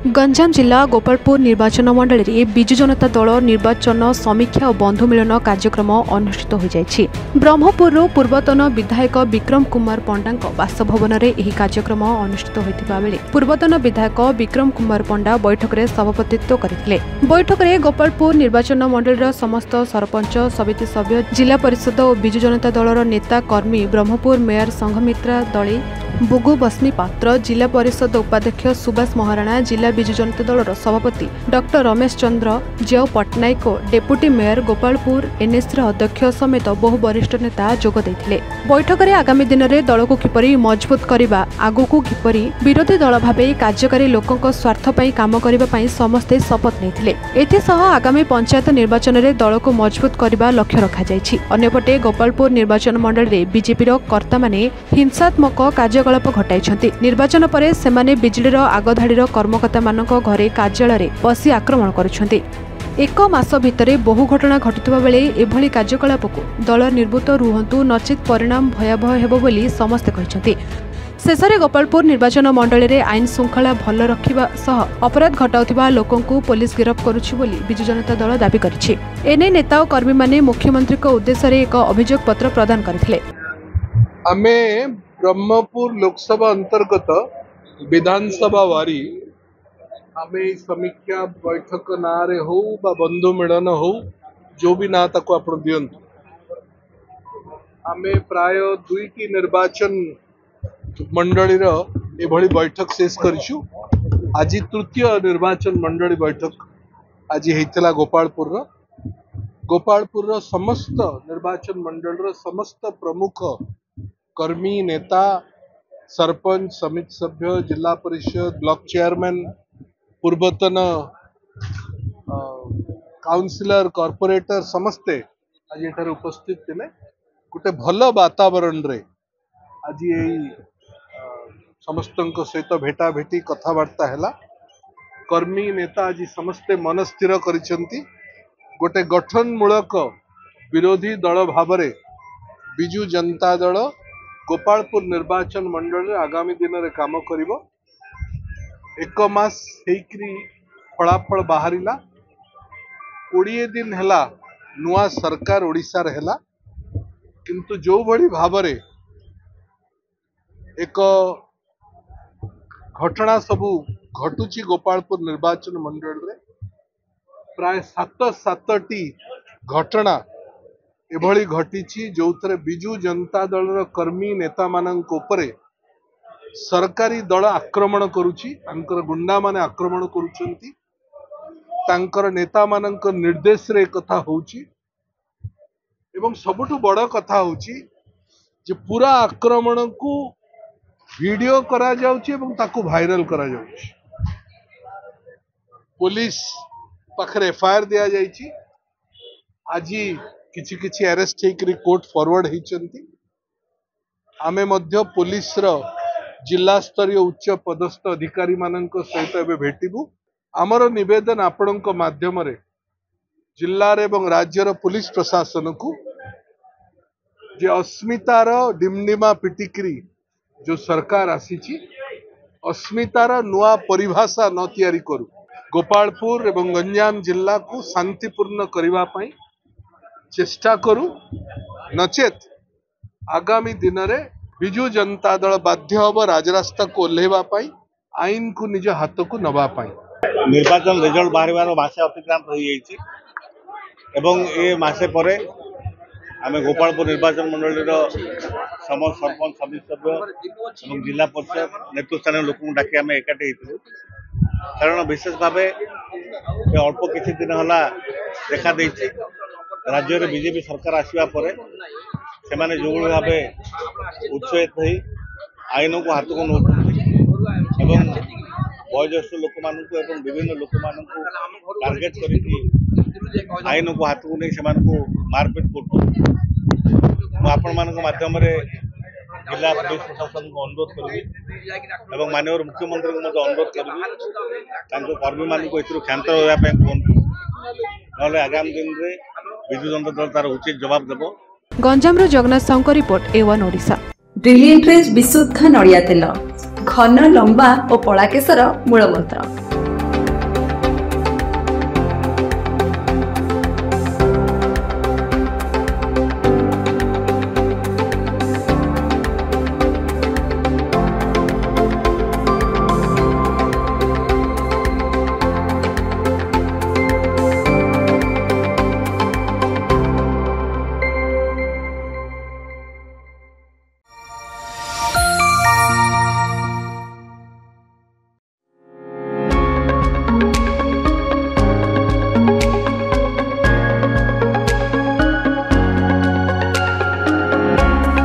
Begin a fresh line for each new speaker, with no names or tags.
गंजाम जिला गोपालपुर निर्वाचन मंडल में बिजु जनता दल निर्वाचन समीक्षा और बंधु मिलन कार्यक्रम अनुष्ठित हो जायछि। ब्रह्मपुर पूर्वतन विधायक विक्रम कुमार पंडा बासभवन में यह कार्यक्रम अनुष्ठित होता बेले पूर्वतन विधायक विक्रम कुमार पंडा बैठक में सभापतित्व करथिले। बैठक में गोपालपुर निर्वाचन मंडल समस्त सरपंच समिति सभ्य जिला परिषद और बिजु जनता दलर नेता कर्मी ब्रह्मपुर मेयर संघमित्रा दली बुगु बस्मी पात्र जिला परिषद उपाध्यक्ष सुभाष महाराणा जिला बिजु जनता दलर सभापति डॉक्टर रमेश चंद्र जेओ Pattnaik deputy mayor Gopalpur NSC अध्यक्ष समेत बहु वरिष्ठ नेता जोग देथिले। बैठक में आगामी दिन में दल को किपरि मजबूत करबा आगु किपरि विरोधी दल भावे कार्यकारी लोकंक स्वार्थ पई काम करबा पई समस्ते शपथ नेथिले। एथिसह आगामी पंचायत निर्वाचन में दल को मजबूत करबा लक्ष्य रखा जायछि। अन्यपटे गोपालपुर निर्वाचन मंडल रे बीजेपी रो कर्ता माने हिंसात्मक कार्यकलाप घटाइछन्ति। निर्वाचन परे सेमाने बिजलीर आगधाड़ीर कर्मकर्ता मानक घरे कार्यालय बसी आक्रमण करुछन्ति। एक मास भितरे बहु घटना घटुवा बेले एभली कार्यकलाप को दल निर्भूत रुहंतु नचित परिणाम भयावह हेबो बोली समस्ते कहिछन्ति। शेषे गोपालपुर निर्वाचन मंडल में आईन श्रृंखला भल रखा सह अपराध घटाउथिबा लोकंकु पुलिस गिरफ्त करुछि बोली बिजु जनता दल दाबी करिछि। एने नेता और कर्मी माने मुख्यमंत्री को उद्देश्य रे एक अभियोग पत्र प्रदान करथिले।
आमे ब्रह्मपुर लोकसभा अंतर्गत विधानसभा वारी आमे समीक्षा बैठक नारे हो बा बंधु मिलन हो जो भी ना ताको आपण दियंतु आमे प्राय दुईटी निर्वाचन मंडलीर एभली बैठक शेष करिछु। आज तृतीय निर्वाचन मंडली बैठक आज हेतला गोपालपुर समस्त निर्वाचन मंडल समस्त प्रमुख कर्मी नेता सरपंच समिति सभ्य जिला परिषद ब्लॉक चेयरमैन पूर्वतन काउंसिलर कॉर्पोरेटर समस्ते आज एठार उपस्थित थिले। गोटे भल वातावरण रे आज समस्त सहित भेटा भेटी कथबार्ता है। कर्मी नेता आज समस्ते मन स्थिर करिसेंती गोटे गठनमूलक विरोधी दल भावरे बिजु जनता दल गोपालपुर निर्वाचन मंडल आगामी दिन में काम करिवो। एक मास हेकरी फलाफल बाहरिला 20 दिन हैला नुआ सरकार ओडिशा रे हैला किंतु जो भली भावरे एक घटना सबू घटुची गोपालपुर निर्वाचन मंडल रे प्राय 7-7टी घटना एभली घटी जो थे बिजु जनता दल कर्मी नेता मानक उपरे सरकारी दल आक्रमण करुची गुंडा माने आक्रमण करुचंती तांकर नेता मानक निर्देश रे कथा होची एवं सबुठु बड़ कथा होची जे पूरा आक्रमण को वीडियो करा जाउची एवं ताकू वायरल करा जाउची। पुलिस पाखरे एफआईआर दिया जाइची। आज किछि किछि अरेस्ट हेकरी कोर्ट फॉरवर्ड होइचंती। आमे मध्य पुलिस रो जिला स्तरीय उच्च पदस्थ अधिकारी मानक सहित एबे भेटिबु। आमर निवेदन आपणक माध्यम रे जिल्ला रे एवं राज्य रो पुलिस प्रशासन को जे अस्मितार डिमडिमा पिटिकरी जो सरकार आसीची अस्मितार नुआ परिभाषा न तैयारी करू गोपालपुर एवं गंजाम जिला को शांतिपूर्ण करबा पई चेष्टा करू नचेत आगामी दिन रे बिजु जनता दल बाध्य हम राजरास्ता को ओह्लैवा पई आईन को निज हाथ को नबा पई।
निर्वाचन रिजल्ट बाहर मासे अतिक्रांत हो जाइछि एवं ए मासे परे आमे गोपालपुर निर्वाचन मंडल समस्त सरपंच समिति सभ्य और जिला परिषद नेतृस्थानीय लोक डाकी आम एकाठी होइथिलु। कारण विशेष भाव अल्प किछि दिन हला देखा देइछि राज्य में बीजेपी सरकार आसवा पर से जो भाव उत्साहित हो आईन को हाथ को नौकरी वयोज्येष्ठ लोक मानक विभिन्न लोक मानक टार्गेट कर आईन को हाथ को नहीं से मारपीट कर आपण मान माध्यम जिला पुलिस प्रशासन को अनुरोध करी माननीय मुख्यमंत्री को अनुरोध करी कर्मी मान क्षांत रहा कहतु ना आगामी दिन में बिजु जनता दल तार उचित जवाब देव।
गंजाम जगन्नाथ साहू को report A1 Odisha.
Brilliant raise विशुद्ध नड़िया तेल घन लंबा और पड़ा केशर मूलमंत्र।